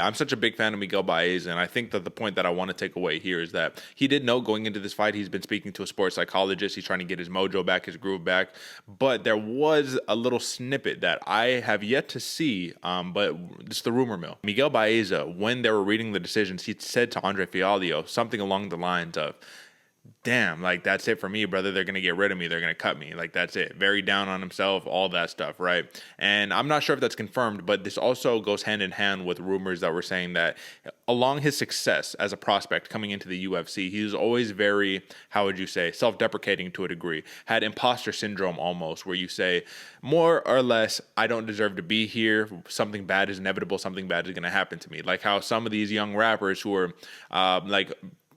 I'm such a big fan of Miguel Baeza, and I think that the point that I want to take away here is that he did know going into this fight, he's been speaking to a sports psychologist. He's trying to get his mojo back, his groove back. But there was a little snippet that I have yet to see, but it's the rumor mill. Miguel Baeza, when they were reading the decisions, he said to Andre Fialho something along the lines of, damn, like, that's it for me, brother. They're going to get rid of me. They're going to cut me. Like, that's it. Very down on himself, all that stuff, right? And I'm not sure if that's confirmed, but this also goes hand in hand with rumors that were saying that along his success as a prospect coming into the UFC, he was always very, how would you say, self-deprecating to a degree, had imposter syndrome almost, where you say, more or less, I don't deserve to be here. Something bad is inevitable. Something bad is going to happen to me. Like how some of these young rappers who are like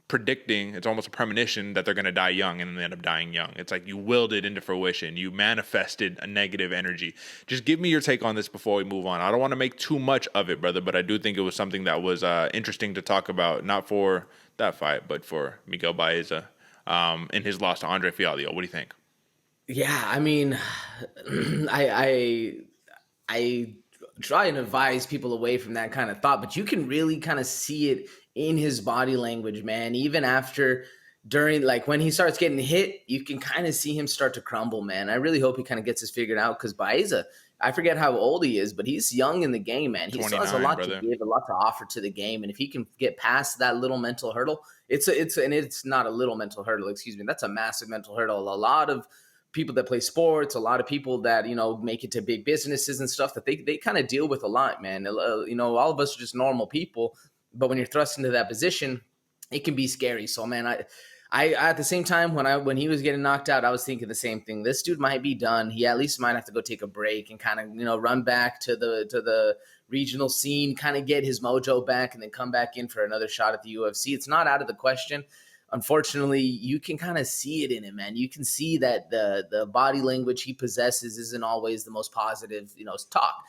predicting, it's almost a premonition that they're going to die young, and they end up dying young. It's like you willed it into fruition. You manifested a negative energy. Just give me your take on this before we move on. I don't want to make too much of it, brother, but I do think it was something that was interesting to talk about, not for that fight, but for Miguel Baeza in his loss to Andre Fialho. What do you think? Yeah, I mean, I try and advise people away from that kind of thought, but you can really kind of see it in his body language, man. Even after, during, like when he starts getting hit, you can kind of see him start to crumble, man. I really hope he kind of gets this figured out, because Baeza, I forget how old he is, but he's young in the game, man. He still has a lot to give, a lot to offer to the game, and if he can get past that little mental hurdle, it's not a little mental hurdle, excuse me. That's a massive mental hurdle. A lot of people that play sports, a lot of people that, make it to big businesses and stuff, that they kind of deal with a lot, man. All of us are just normal people, but when you're thrust into that position, it can be scary. So, man, I at the same time, when he was getting knocked out, I was thinking the same thing. This dude might be done. He at least might have to go take a break and kind of, run back to the regional scene, kind of get his mojo back, and then come back in for another shot at the UFC. It's not out of the question. Unfortunately, you can kind of see it in him, man. You can see that the body language he possesses isn't always the most positive, talk,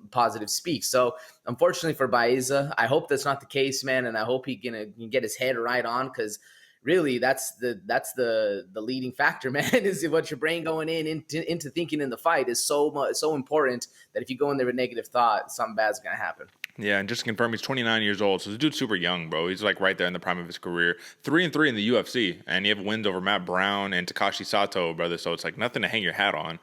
positive speak. So, unfortunately for Baeza, I hope that's not the case, man, and I hope he can get his head right on, because really that's the leading factor, man. Is what your brain going into thinking in the fight is so important, that if you go in there with negative thought, something bad's gonna happen. Yeah, and just to confirm, he's 29 years old, so this dude's super young, bro. He's like right there in the prime of his career. 3-3 in the UFC, and you have wins over Matt Brown and Takashi Sato, brother. So it's like nothing to hang your hat on.